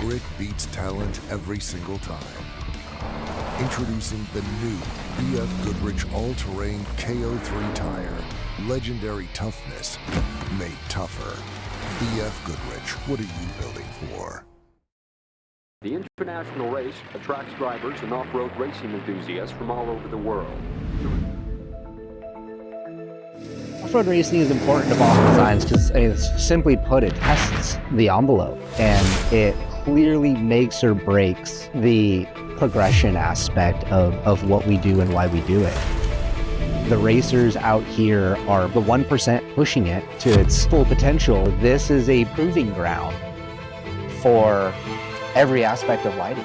grit beats talent every single time. Introducing the new BF Goodrich all-terrain KO3 tire. Legendary toughness made tougher. BF Goodrich, what are you building for? The international race attracts drivers and off-road racing enthusiasts from all over the world. Off-road racing is important to Baja Designs because, simply put, it tests the envelope and it clearly makes or breaks the progression aspect of what we do and why we do it. The racers out here are the 1% pushing it to its full potential. This is a proving ground for every aspect of lighting.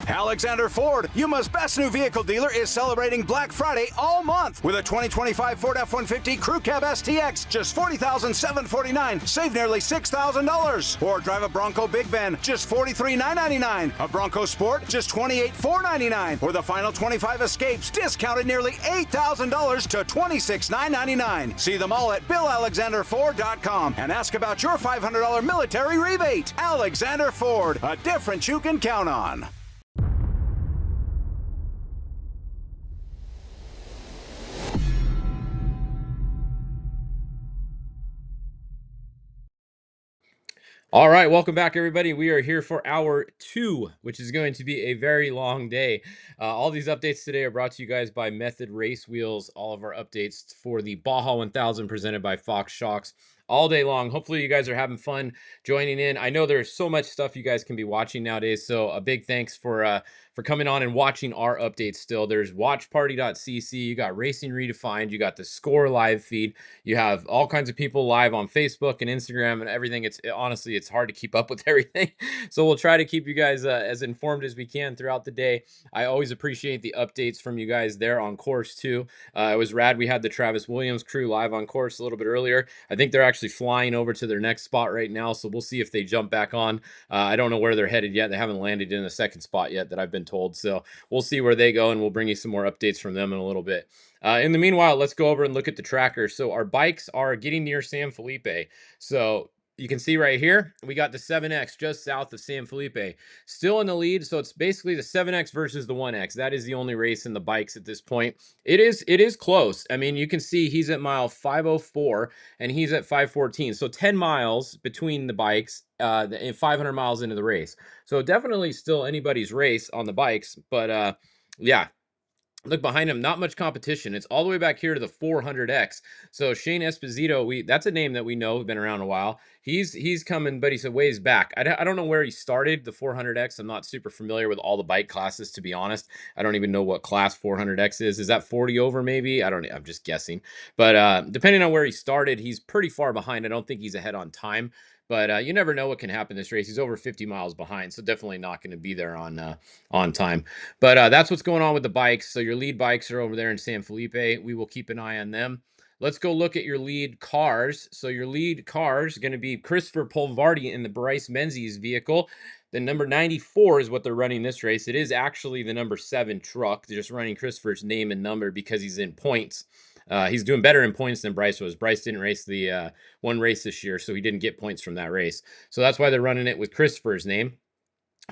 Alexander Ford, Yuma's best new vehicle dealer, is celebrating Black Friday all month with a 2025 Ford F-150 Crew Cab STX, just $40,749, save nearly $6,000. Or drive a Bronco Big Ben, just $43,999. A Bronco Sport, just $28,499. Or the final 25 Escapes, discounted nearly $8,000 to $26,999. See them all at BillAlexanderFord.com and ask about your $500 military rebate. Alexander Ford, a difference you can count on. All right, welcome back, everybody. We are here for hour 2, which is going to be a very long day. All these updates today are brought to you guys by Method Race Wheels. All of our updates for the Baja 1000 presented by Fox Shocks all day long. Hopefully you guys are having fun joining in. I know there's so much stuff you guys can be watching nowadays, so a big thanks for coming on and watching our updates still. There's watchparty.cc, you got Racing Redefined, you got the Score live feed, you have all kinds of people live on Facebook and Instagram and everything. Honestly, it's hard to keep up with everything. So we'll try to keep you guys as informed as we can throughout the day. I always appreciate the updates from you guys there on course too. It was rad. We had the Travis Williams crew live on course a little bit earlier. I think they're actually flying over to their next spot right now, so we'll see if they jump back on. I don't know where they're headed yet. They haven't landed in the second spot yet that I've been told, so we'll see where they go, and we'll bring you some more updates from them in a little bit. In the meanwhile, let's go over and look at the tracker. So our bikes are getting near San Felipe. So you can see right here, we got the 7X just south of San Felipe, still in the lead. So it's basically the 7X versus the 1X. That is the only race in the bikes at this point. It is close. I mean, you can see he's at mile 504 and he's at 514. So 10 miles between the bikes and 500 miles into the race. So definitely still anybody's race on the bikes. But yeah. Look behind him, not much competition. It's all the way back here to the 400X. So Shane Esposito, that's a name that we know, been around a while. He's coming, but he's a ways back. I don't know where he started the 400X. I'm not super familiar with all the bike classes, to be honest. I don't even know what class 400X is. Is that 40 over maybe? I'm just guessing. But depending on where he started, he's pretty far behind. I don't think he's ahead on time. But you never know what can happen this race. He's over 50 miles behind, so definitely not going to be there on time. But that's what's going on with the bikes. So your lead bikes are over there in San Felipe. We will keep an eye on them. Let's go look at your lead cars. So your lead cars are going to be Christopher Polvardi in the Bryce Menzies vehicle. The number 94 is what they're running this race. It is actually the number 7 truck. They're just running Christopher's name and number because he's in points. He's doing better in points than Bryce was. Bryce didn't race the one race this year, so he didn't get points from that race. So that's why they're running it with Christopher's name.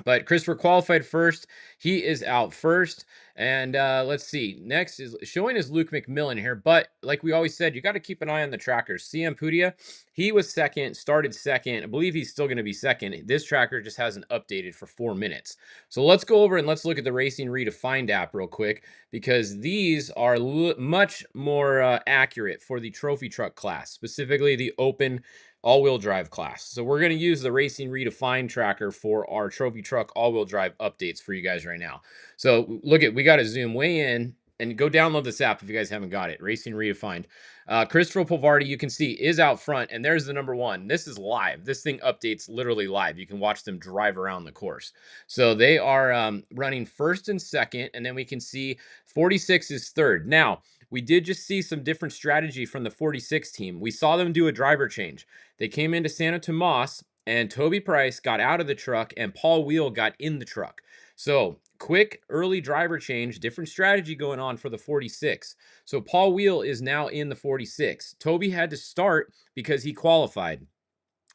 But Christopher qualified first. He is out first. And let's see. Next is showing is Luke McMillan here. But like we always said, you got to keep an eye on the trackers. CM Pudia, he was second, started second. I believe he's still going to be second. This tracker just hasn't updated for 4 minutes. So let's go over and let's look at the Racing Redefined app real quick, because these are much more accurate for the trophy truck class, specifically the open all-wheel drive class. So we're going to use the Racing Redefined tracker for our trophy truck all-wheel drive updates for you guys right now. So look at, we got to zoom way in and go download this app if you guys haven't got it. Racing Redefined. Christopher Polvardi, you can see, is out front, and there's the number 1. This is live. This thing updates literally live. You can watch them drive around the course. So they are running first and second, and then we can see 46 is third. Now, we did just see some different strategy from the 46 team. We saw them do a driver change. They came into Santa Tomas, and Toby Price got out of the truck, and Paul Wheel got in the truck. So quick early driver change, different strategy going on for the 46. So Paul Wheel is now in the 46. Toby had to start because he qualified.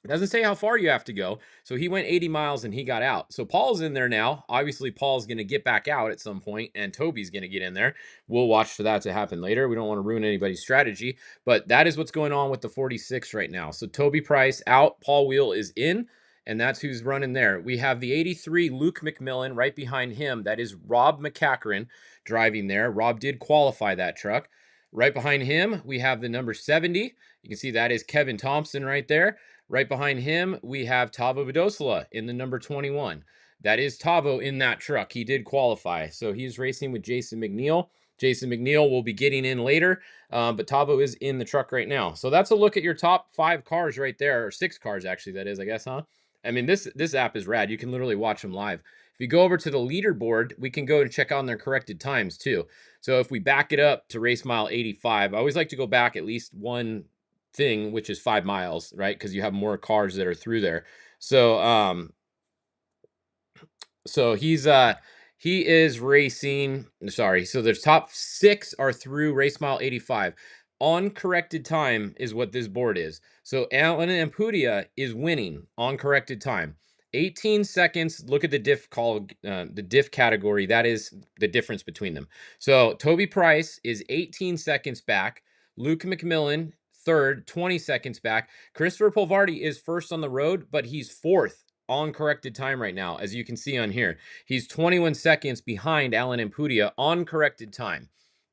It doesn't say how far you have to go. So he went 80 miles and he got out. So Paul's in there now. Obviously, Paul's going to get back out at some point and Toby's going to get in there. We'll watch for that to happen later. We don't want to ruin anybody's strategy, but that is what's going on with the 46 right now. So Toby Price out, Paul Wheel is in, and that's who's running there. We have the 83 Luke McMillan right behind him. That is Rob McCachran driving there. Rob did qualify that truck. Right behind him, we have the number 70. You can see that is Kevin Thompson right there. Right behind him, we have Tavo Vidosla in the number 21. That is Tavo in that truck. He did qualify. So he's racing with Jason McNeil. Jason McNeil will be getting in later, but Tavo is in the truck right now. So that's a look at your top 5 cars right there, or 6 cars actually, that is, I guess, huh? I mean, this app is rad. You can literally watch them live. If you go over to the leaderboard, we can go and check on their corrected times too. So if we back it up to race mile 85, I always like to go back at least one thing, which is 5 miles, right? Because you have more cars that are through there. So so he is racing, sorry, so there's top 6 are through race mile 85. On corrected time is what this board is. So Alan Ampudia is winning on corrected time. 18 seconds. Look at the diff call, the diff category. That is the difference between them. So Toby Price is 18 seconds back. Luke McMillan, third, 20 seconds back. Christopher Polvardi is first on the road, but he's 4th on corrected time right now, as you can see on here. He's 21 seconds behind Alan Ampudia on corrected time.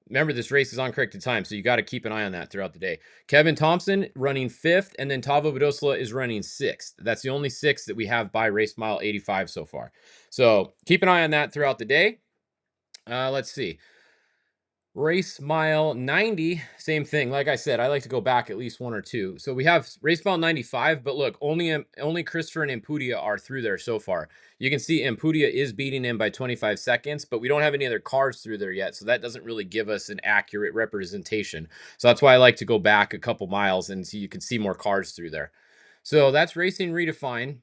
Remember, this race is on corrected time, so you got to keep an eye on that throughout the day. Kevin Thompson running 5th, and then Tavo Vidosla is running 6th. That's the only 6 that we have by race mile 85 so far. So keep an eye on that throughout the day. Let's see. Race mile 90, same thing. Like I said, I like to go back at least 1 or 2. So we have race mile 95, but look, only Christopher and Ampudia are through there so far. You can see Ampudia is beating him by 25 seconds, but we don't have any other cars through there yet, so that doesn't really give us an accurate representation. So that's why I like to go back a couple miles and so you can see more cars through there. So that's Racing Redefined.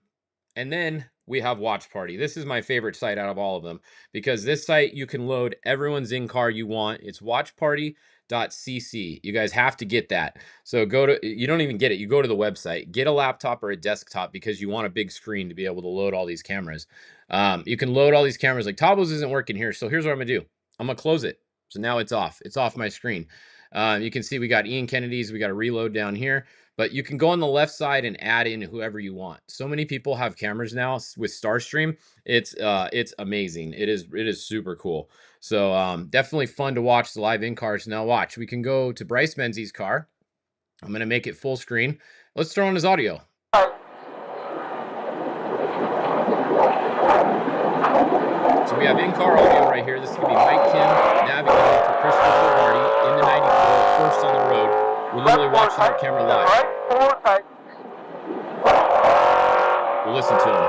And then we have Watch Party. This is my favorite site out of all of them because this site you can load everyone's in-car you want. It's watchparty.cc. You guys have to get that. So go to, you don't even get it. You go to the website, get a laptop or a desktop because you want a big screen to be able to load all these cameras. You can load all these cameras. Like Tavo's isn't working here. So here's what I'm going to do. I'm going to close it. So now it's off. It's off my screen. You can see we got Ian Kennedy's. We got a reload down here. But you can go on the left side and add in whoever you want. So many people have cameras now with Starstream. It's amazing. It is super cool. So definitely fun to watch the live in cars. Now watch, we can go to Bryce Menzies' car. I'm gonna make it full screen. Let's throw on his audio. So we have in-car audio right here. This is gonna be Mike Kim navigating for Christopher Polvardi in the 94, first on the road. We're literally watching that camera live. We'll listen to him.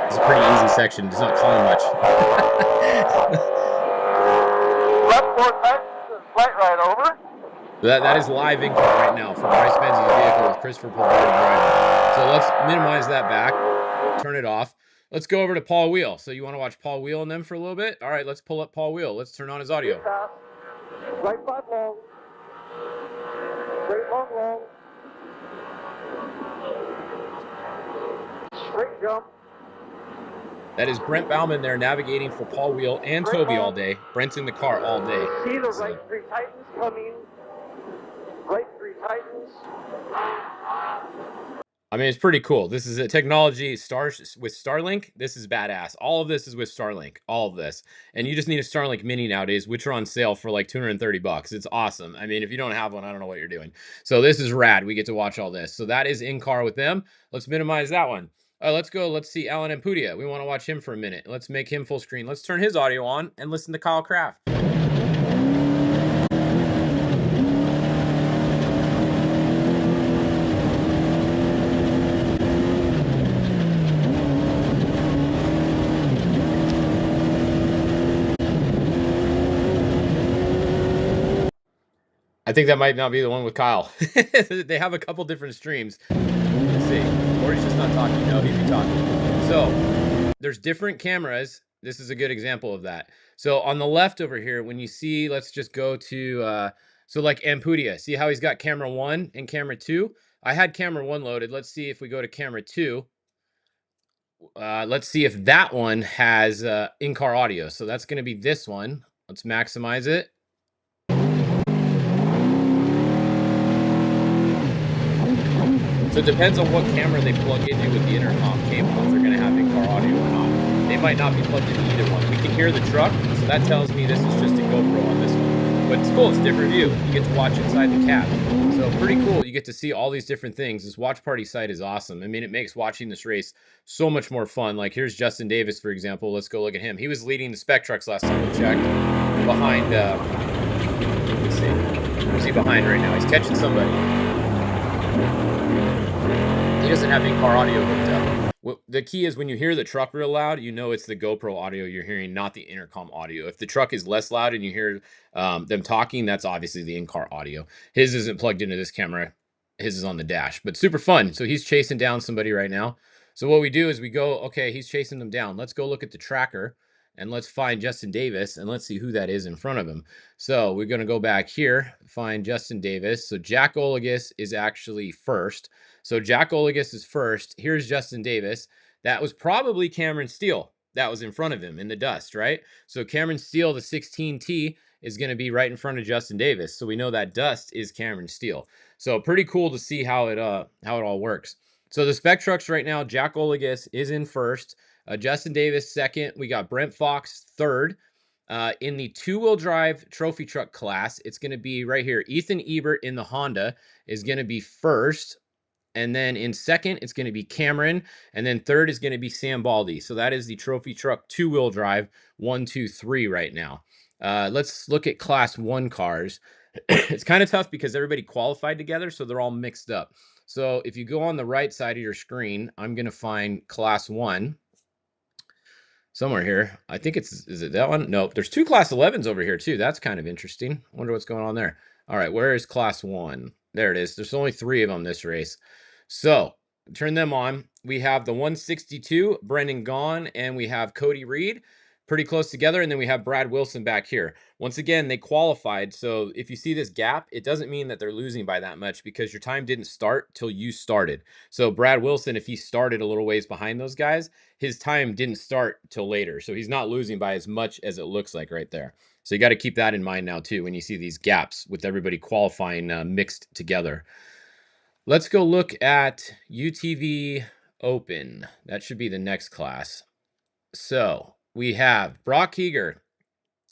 It's a pretty easy section. It's not calling much. Left 4 tight, flight right over. That is live in car right now from Bryce Menzies' vehicle with Christopher Polvardi driving. So let's minimize that back, turn it off. Let's go over to Paul Wheel. So you want to watch Paul Wheel and them for a little bit? All right, let's pull up Paul Wheel. Let's turn on his audio. Right 5 long. Straight long, long. Straight jump. That is Brent Bauman there navigating for Paul Wheel and Toby all day. Brent's in the car all day. See the right 3 Titans coming. Right 3 Titans. I mean, it's pretty cool. This is a technology with Starlink. This is badass. All of this is with Starlink. All of this. And you just need a Starlink Mini nowadays, which are on sale for like $230. It's awesome. I mean, if you don't have one, I don't know what you're doing. So this is rad. We get to watch all this. So that is in car with them. Let's minimize that one. Let's go. Let's see Alan Ampudia. We want to watch him for a minute. Let's make him full screen. Let's turn his audio on and listen to Kyle Kraft. I think that might not be the one with Kyle. They have a couple different streams. see. Or he's just not talking. No, he'd be talking. So there's different cameras. This is a good example of that. So on the left over here, when you see, let's just go to, so like Ampudia, see how he's got camera 1 and camera 2? I had camera 1 loaded. Let's see if we go to camera 2. Let's see if that one has in-car audio. So that's going to be this one. Let's maximize it. So it depends on what camera they plug into with the intercom cable, if they're going to have in-car audio or not. They might not be plugged into either one. We can hear the truck, so that tells me this is just a GoPro on this one. But it's cool, it's a different view. You get to watch inside the cab. So pretty cool. You get to see all these different things. This watch party site is awesome. I mean, it makes watching this race so much more fun. Like here's Justin Davis, for example. Let's go look at him. He was leading the Spec Trucks last time we checked. Behind, let's see. Who's he behind right now? He's catching somebody. He doesn't have in-car audio hooked up. The key is when you hear the truck real loud, you know it's the GoPro audio you're hearing, not the intercom audio. If the truck is less loud and you hear them talking, that's obviously the in-car audio. His isn't plugged into this camera. His is on the dash, but super fun. So he's chasing down somebody right now. So what we do is we go, okay, he's chasing them down. Let's go look at the tracker and let's find Justin Davis and let's see who that is in front of him. So we're going to go back here, find Justin Davis. So Jack Olagus is actually first. So Jack Olagus is first. Here's Justin Davis. That was probably Cameron Steele that was in front of him in the dust, right? So Cameron Steele, the 16T, is going to be right in front of Justin Davis. So we know that dust is Cameron Steele. So pretty cool to see how it all works. So the Spec Trucks right now, Jack Olagus is in first. Justin Davis second. We got Brent Fox third. In the two-wheel drive trophy truck class, it's going to be right here. Ethan Ebert in the Honda is going to be first. And then in second, it's going to be Cameron. And then third is going to be Sam Baldy. So that is the trophy truck two-wheel drive 1, 2, 3 right now. Let's look at class 1 cars. It's kind of tough because everybody qualified together, so they're all mixed up. So if you go on the right side of your screen, I'm going to find class 1 somewhere here. I think is it that one? Nope. There's 2 class 11s over here too. That's kind of interesting. Wonder what's going on there. All right, where is class 1? There it is. There's only 3 of them this race. So turn them on. We have the 162, Brendan Gaughan, and we have Cody Reed pretty close together. And then we have Brad Wilson back here. Once again, they qualified. So if you see this gap, it doesn't mean that they're losing by that much because your time didn't start till you started. So Brad Wilson, if he started a little ways behind those guys, his time didn't start till later. So he's not losing by as much as it looks like right there. So you got to keep that in mind now too when you see these gaps with everybody qualifying mixed together. Let's go look at UTV Open. That should be the next class. So we have Brock Heger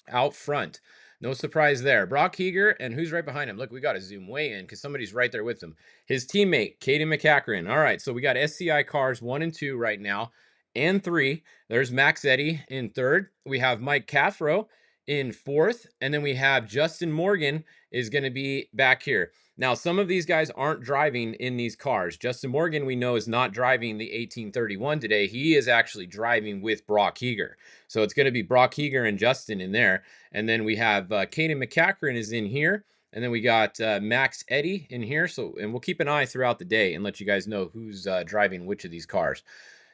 out front. No surprise there. Brock Heger, and who's right behind him? Look, we got to zoom way in because somebody's right there with him. His teammate, Caden McCachran. All right, so we got SCI cars 1 and 2 right now, and 3. There's Max Eddy in third. We have Mike Cathro in fourth, and then we have Justin Morgan is going to be back here. Now, some of these guys aren't driving in these cars. Justin Morgan, we know, is not driving the 1831 today. He is actually driving with Brock Heger. So it's going to be Brock Heger and Justin in there. And then we have Caden McCachran is in here. And then we got Max Eddy in here. So, and we'll keep an eye throughout the day and let you guys know who's driving which of these cars.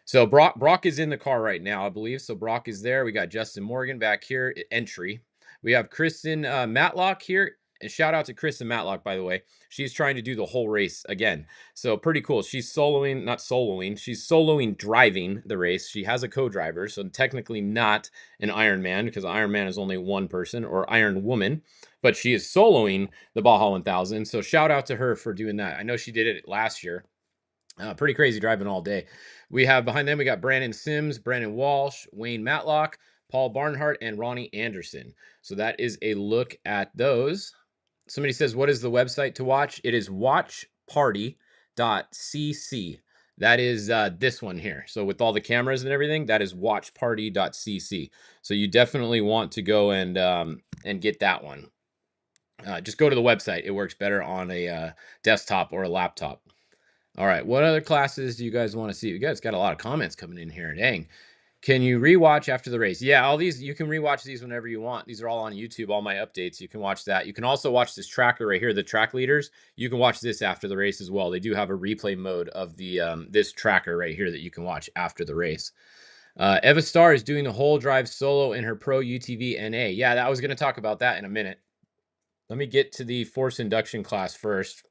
So Brock is in the car right now, I believe. So Brock is there. We got Justin Morgan back here, entry. We have Kristen Matlock here. And shout out to Kristen Matlock, by the way. She's trying to do the whole race again. So pretty cool. She's she's soloing driving the race. She has a co-driver, so technically not an Ironman because Ironman is only one person, or Iron Woman. But she is soloing the Baja 1000. So shout out to her for doing that. I know she did it last year. Pretty crazy driving all day. We have behind them, we got Brandon Sims, Brandon Walsh, Wayne Matlock, Paul Barnhart, and Ronnie Anderson. So that is a look at those. Somebody says, what is the website to watch? It is watchparty.cc. That is this one here. So with all the cameras and everything, that is watchparty.cc. So you definitely want to go and get that one. Just go to the website. It works better on a desktop or a laptop. All right, what other classes do you guys want to see? You guys got a lot of comments coming in here. Dang. Can you rewatch after the race? Yeah, all these, you can rewatch these whenever you want. These are all on YouTube, all my updates. You can watch that. You can also watch this tracker right here, the track leaders. You can watch this after the race as well. They do have a replay mode of the this tracker right here that you can watch after the race. Eva Starr is doing the whole drive solo in her Pro UTV NA. Yeah, I was going to talk about that in a minute. Let me get to the force induction class first.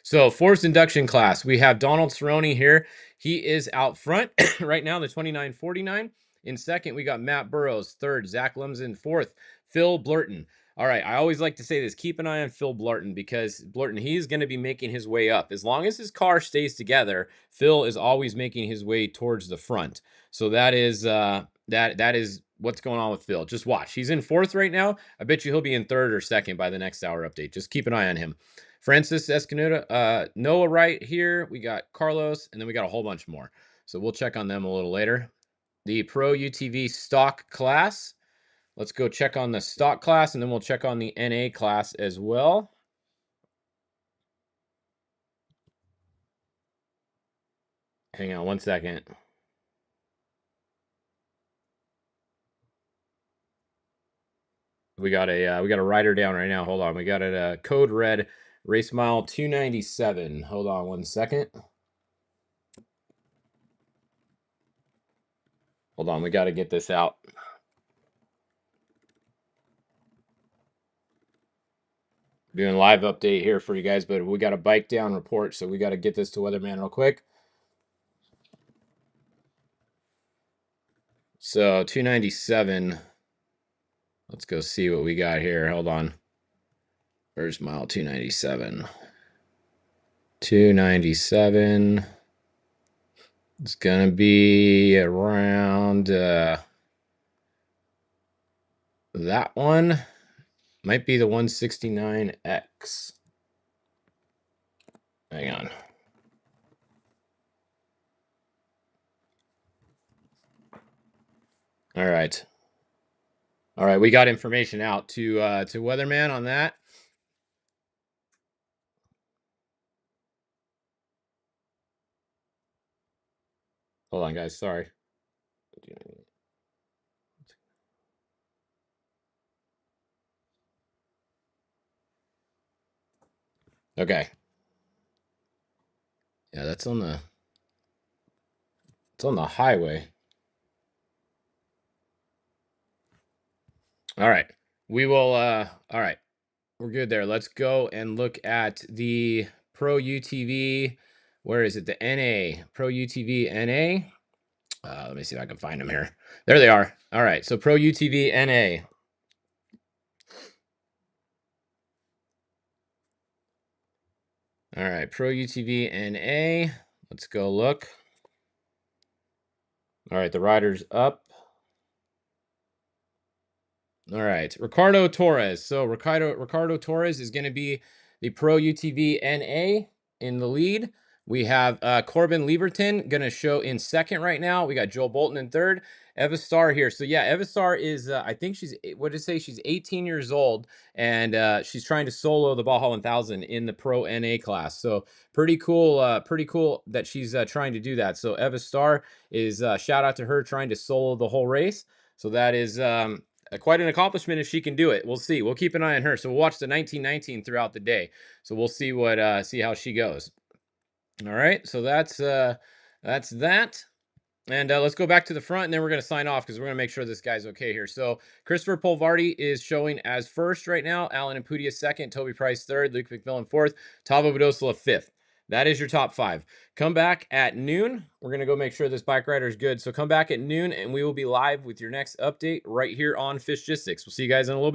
So force induction class, we have Donald Cerrone here. He is out front right now, the 29.49. In second, we got Matt Burrows. Third, Zach Lumsden. Fourth, Phil Blurton. All right, I always like to say this. Keep an eye on Phil Blurton because Blurton, he's going to be making his way up. As long as his car stays together, Phil is always making his way towards the front. So that is that is what's going on with Phil. Just watch. He's in fourth right now. I bet you he'll be in third or second by the next hour update. Just keep an eye on him. Francis Escanota, Noah right here. We got Carlos, and then we got a whole bunch more. So we'll check on them a little later. The Pro UTV stock class. Let's go check on the stock class, and then we'll check on the NA class as well. Hang on one second. We got a rider down right now. Hold on. We got it code red, race mile 297. Hold on one second. Hold on, we got to get this out. Doing live update here for you guys, but we got a bike down report, so we got to get this to Weatherman real quick. So 297. Let's go see what we got here. Hold on. Where's mile 297? 297. It's going to be around that one. Might be the 169X. Hang on. All right. All right, we got information out to Weatherman on that. Hold on, guys. Sorry. Okay. Yeah, that's on the. It's on the highway. All right. We will. All right. We're good there. Let's go and look at the Pro UTV. Where is it? The NA. Pro UTV NA. Let me see if I can find them here. There they are. All right. So Pro UTV NA. All right. Pro UTV NA. Let's go look. All right. The rider's up. All right. Ricardo Torres. So Ricardo Torres is going to be the Pro UTV NA in the lead. We have Corbin Lieberton going to show in second right now. We got Joel Bolton in third. Eva Starr here. So yeah, Eva Starr is, I think she's, what did it say? She's 18 years old, and she's trying to solo the Baja 1000 in the Pro NA class. So pretty cool that she's trying to do that. So Eva Starr is, shout out to her trying to solo the whole race. So that is quite an accomplishment if she can do it. We'll see. We'll keep an eye on her. So we'll watch the 1919 throughout the day. So we'll see what see how she goes. All right, so that's that. And let's go back to the front, and then we're going to sign off because we're going to make sure this guy's okay here. So Christopher Polvardi is showing as first right now. Alan Impudia second. Toby Price third. Luke McMillan fourth. Tavo Badosola fifth. That is your top five. Come back at noon. We're going to go make sure this bike rider is good. So come back at noon, and we will be live with your next update right here on Fishgistics. We'll see you guys in a little bit.